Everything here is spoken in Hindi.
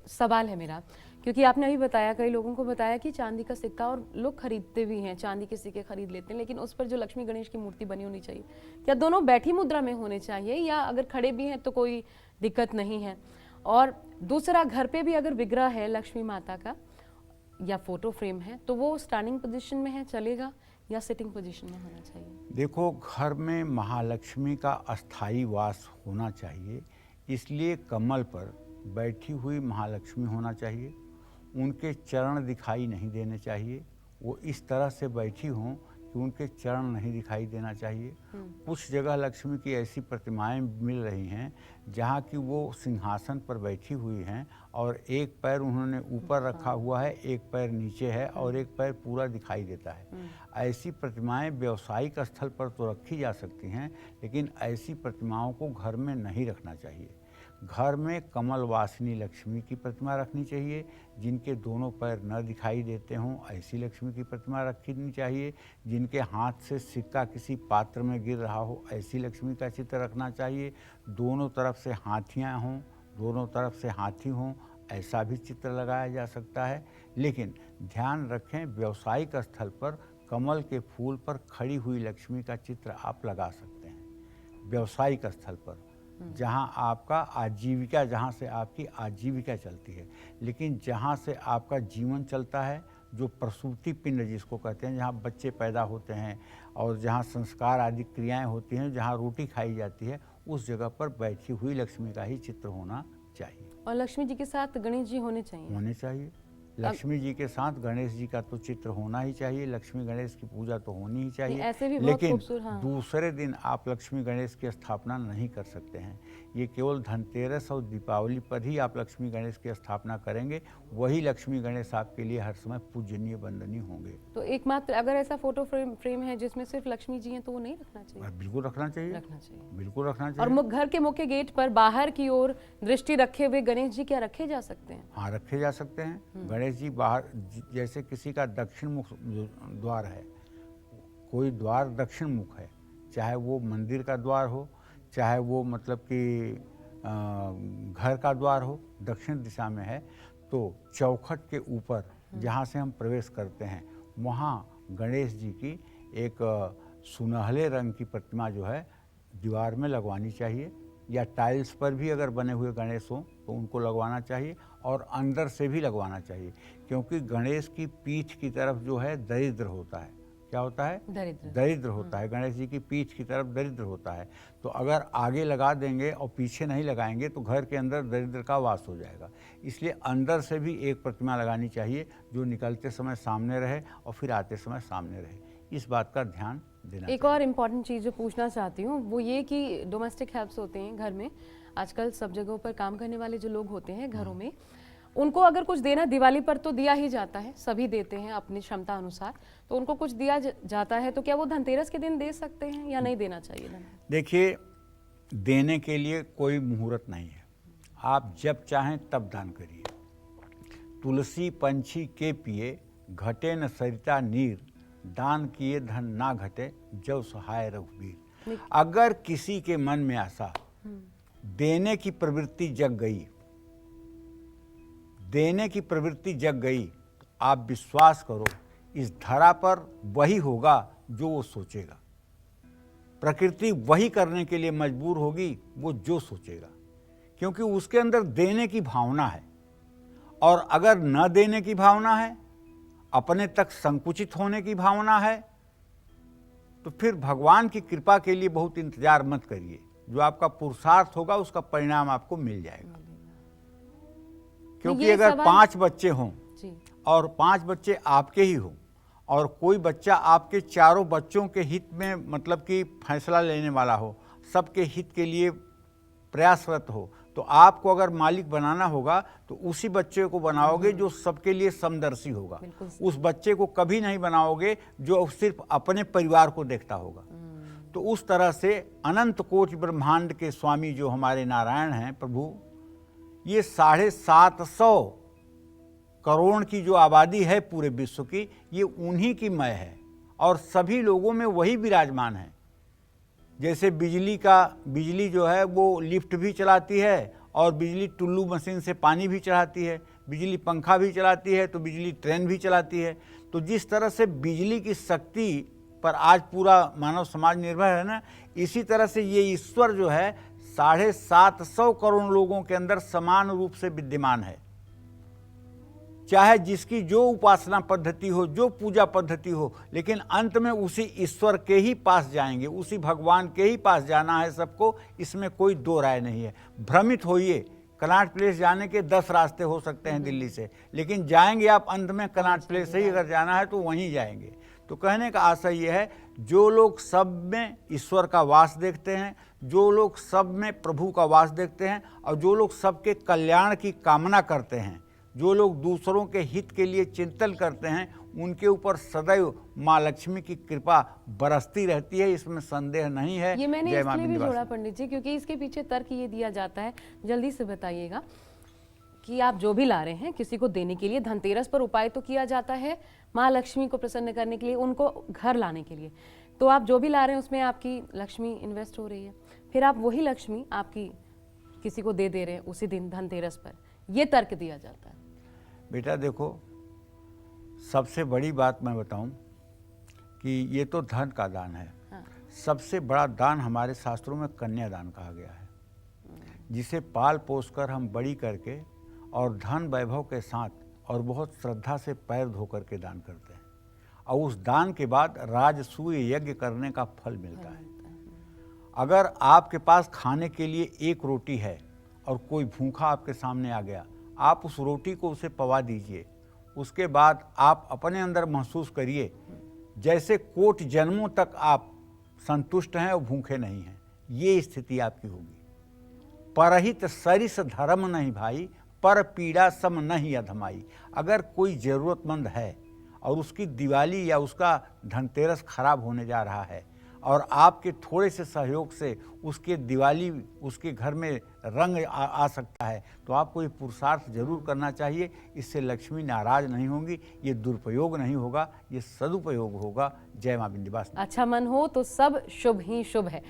सवाल है मेरा, क्योंकि आपने अभी बताया, कई लोगों को बताया कि चांदी का सिक्का, और लोग खरीदते भी हैं, चांदी के सिक्के खरीद लेते हैं, लेकिन उस पर जो लक्ष्मी गणेश की मूर्ति बनी होनी चाहिए, क्या दोनों बैठी मुद्रा में होने चाहिए, या अगर खड़े भी हैं तो कोई दिक्कत नहीं है? और दूसरा, घर पे भी अगर विग्रह है लक्ष्मी माता का या फोटो फ्रेम है, तो वो स्टैंडिंग पोजीशन में है चलेगा या सिटिंग पोजीशन में होना चाहिए? देखो, घर में महालक्ष्मी का अस्थायी वास होना चाहिए, इसलिए कमल पर बैठी हुई महालक्ष्मी होना चाहिए। उनके चरण दिखाई नहीं देने चाहिए, वो इस तरह से बैठी हों कि उनके चरण नहीं दिखाई देना चाहिए। कुछ जगह लक्ष्मी की ऐसी प्रतिमाएं मिल रही हैं जहाँ की वो सिंहासन पर बैठी हुई हैं और एक पैर उन्होंने ऊपर रखा हुआ है, एक पैर नीचे है और एक पैर पूरा दिखाई देता है। ऐसी प्रतिमाएं व्यावसायिक स्थल पर तो रखी जा सकती हैं, लेकिन ऐसी प्रतिमाओं को घर में नहीं रखना चाहिए। घर में कमल वासिनी लक्ष्मी की प्रतिमा रखनी चाहिए, जिनके दोनों पैर न दिखाई देते हों ऐसी लक्ष्मी की प्रतिमा रखनी चाहिए। जिनके हाथ से सिक्का किसी पात्र में गिर रहा हो ऐसी लक्ष्मी का चित्र रखना चाहिए। दोनों तरफ से हाथियाँ हों, दोनों तरफ से हाथी हों, ऐसा भी चित्र लगाया जा सकता है। लेकिन ध्यान रखें, व्यावसायिक स्थल पर कमल के फूल पर खड़ी हुई लक्ष्मी का चित्र आप लगा सकते हैं व्यावसायिक स्थल पर, जहां आपका आजीविका, जहां से आपकी आजीविका चलती है। लेकिन जहां से आपका जीवन चलता है, जो प्रसूति पिंड जिसको कहते हैं, जहां बच्चे पैदा होते हैं और जहां संस्कार आदि क्रियाएं होती हैं, जहां रोटी खाई जाती है, उस जगह पर बैठी हुई लक्ष्मी का ही चित्र होना चाहिए। और लक्ष्मी जी के साथ गणेश जी होने चाहिए? लक्ष्मी जी के साथ गणेश जी का तो चित्र होना ही चाहिए। लक्ष्मी गणेश की पूजा तो होनी ही चाहिए। ऐसे भी बहुत लेकिन खूबसूरत, हाँ। दूसरे दिन आप लक्ष्मी गणेश की स्थापना नहीं कर सकते हैं। ये केवल धनतेरस और दीपावली पर ही आप लक्ष्मी गणेश की स्थापना करेंगे, वही लक्ष्मी गणेश आपके लिए हर समय पूजनीय वंदनीय होंगे। तो एकमात्र अगर ऐसा फोटो फ्रेम है जिसमें सिर्फ लक्ष्मी जी हैं, तो वो नहीं रखना चाहिए? बिल्कुल रखना चाहिए, बिल्कुल रखना चाहिए। और घर के मुख्य गेट पर बाहर की ओर दृष्टि रखे हुए गणेश जी क्या रखे जा सकते हैं? हाँ, रखे जा सकते हैं। गणेश जी बाहर, जैसे किसी का दक्षिण मुख द्वार है, कोई द्वार दक्षिण मुख है, चाहे वो मंदिर का द्वार हो, चाहे वो मतलब कि घर का द्वार हो, दक्षिण दिशा में है, तो चौखट के ऊपर जहाँ से हम प्रवेश करते हैं, वहाँ गणेश जी की एक सुनहले रंग की प्रतिमा जो है दीवार में लगवानी चाहिए, या टाइल्स पर भी अगर बने हुए गणेश हों तो उनको लगवाना चाहिए, और अंदर से भी लगवाना चाहिए, क्योंकि गणेश की पीठ की तरफ जो है दरिद्र होता है। क्या होता है? दरिद्र होता है। गणेश जी की पीठ की तरफ दरिद्र होता है। तो अगर आगे लगा देंगे और पीछे नहीं लगाएंगे तो घर के अंदर दरिद्र का वास हो जाएगा। इसलिए अंदर से भी एक प्रतिमा लगानी चाहिए, जो निकलते समय सामने रहे और फिर आते समय सामने रहे। इस बात का ध्यान देना। एक और इम्पॉर्टेंट चीज़ जो पूछना चाहती हूँ वो ये कि डोमेस्टिक हेल्प्स होते हैं घर में, आजकल सब जगहों पर काम करने वाले जो लोग होते हैं घरों में, उनको अगर कुछ देना, दिवाली पर तो दिया ही जाता है, सभी देते हैं अपनी क्षमता अनुसार, तो उनको कुछ दिया जाता है, तो क्या वो धनतेरस के दिन दे सकते हैं या नहीं देना चाहिए? देखिए, देने के लिए कोई मुहूर्त नहीं है, आप जब चाहें तब दान करिए। तुलसी पंछी के पिए, घटे न सरिता नीर, दान किए धन ना घटे, जब सहाय रघुवीर। अगर किसी के मन में आशा, देने की प्रवृत्ति जग गई, देने की प्रवृत्ति जग गई, आप विश्वास करो, इस धरा पर वही होगा जो वो सोचेगा। प्रकृति वही करने के लिए मजबूर होगी वो जो सोचेगा, क्योंकि उसके अंदर देने की भावना है। और अगर न देने की भावना है, अपने तक संकुचित होने की भावना है, तो फिर भगवान की कृपा के लिए बहुत इंतजार मत करिए। जो आपका पुरुषार्थ होगा उसका परिणाम आपको मिल जाएगा। क्योंकि अगर 5 बच्चे हों और 5 बच्चे आपके ही हों और कोई बच्चा आपके चारों बच्चों के हित में मतलब कि फैसला लेने वाला हो, सबके हित के लिए प्रयासरत हो, तो आपको अगर मालिक बनाना होगा तो उसी बच्चे को बनाओगे जो सबके लिए समदर्शी होगा। उस बच्चे को कभी नहीं बनाओगे जो सिर्फ अपने परिवार को देखता होगा। तो उस तरह से अनंत कोटि ब्रह्मांड के स्वामी जो हमारे नारायण हैं प्रभु, ये 750 करोड़ की जो आबादी है पूरे विश्व की, ये उन्हीं की मय है और सभी लोगों में वही विराजमान है। जैसे बिजली जो है वो लिफ्ट भी चलाती है और बिजली टुल्लू मशीन से पानी भी चढ़ाती है, बिजली पंखा भी चलाती है, तो बिजली ट्रेन भी चलाती है। तो जिस तरह से बिजली की शक्ति पर आज पूरा मानव समाज निर्भर है ना, इसी तरह से ये ईश्वर जो है 750 करोड़ लोगों के अंदर समान रूप से विद्यमान है। चाहे जिसकी जो उपासना पद्धति हो, जो पूजा पद्धति हो, लेकिन अंत में उसी ईश्वर के ही पास जाएंगे, उसी भगवान के ही पास जाना है सबको, इसमें कोई दो राय नहीं है। भ्रमित होइए, कनॉट प्लेस जाने के 10 रास्ते हो सकते हैं दिल्ली से, लेकिन जाएंगे आप अंत में कनॉट प्लेस से ही अगर जाना है तो वहीं जाएंगे। तो कहने का आशय यह है, जो लोग सब में ईश्वर का वास देखते हैं, जो लोग सब में प्रभु का वास देखते हैं, और जो लोग सबके कल्याण की कामना करते हैं, जो लोग दूसरों के हित के लिए चिंतन करते हैं, उनके ऊपर सदैव माँ लक्ष्मी की कृपा बरसती रहती है, इसमें संदेह नहीं है। ये मैंने इसलिए भी जोड़ा पंडित जी, क्योंकि इसके पीछे तर्क ये दिया जाता है, जल्दी से बताइएगा, कि आप जो भी ला रहे हैं किसी को देने के लिए, धनतेरस पर उपाय तो किया जाता है माँ लक्ष्मी को प्रसन्न करने के लिए, उनको घर लाने के लिए, तो आप जो भी ला रहे हैं उसमें आपकी लक्ष्मी इन्वेस्ट हो रही है, फिर आप वही लक्ष्मी आपकी किसी को दे रहे हैं उसी दिन धनतेरस पर, ये तर्क दिया जाता है। बेटा देखो, सबसे बड़ी बात मैं बताऊं कि ये तो धन का दान है। हाँ। सबसे बड़ा दान हमारे शास्त्रों में कन्यादान कहा गया है, जिसे पाल पोस कर हम बड़ी करके और धन वैभव के साथ और बहुत श्रद्धा से पैर धो करके दान करते हैं, और उस दान के बाद राजसूय यज्ञ करने का फल मिलता है। अगर आपके पास खाने के लिए एक रोटी है और कोई भूखा आपके सामने आ गया, आप उस रोटी को उसे पवा दीजिए, उसके बाद आप अपने अंदर महसूस करिए जैसे कोट जन्मों तक आप संतुष्ट हैं और भूखे नहीं हैं। ये स्थिति आपकी होगी। परहित सरिस धर्म नहीं भाई, पर पीड़ा सम नहीं अधमाई। अगर कोई ज़रूरतमंद है और उसकी दिवाली या उसका धनतेरस खराब होने जा रहा है, और आपके थोड़े से सहयोग से उसके दिवाली, उसके घर में रंग आ सकता है, तो आपको ये पुरुषार्थ जरूर करना चाहिए। इससे लक्ष्मी नाराज नहीं होंगी, ये दुरुपयोग नहीं होगा, ये सदुपयोग होगा। जय माँ विंध्यवासिनी। अच्छा मन हो तो सब शुभ ही शुभ है।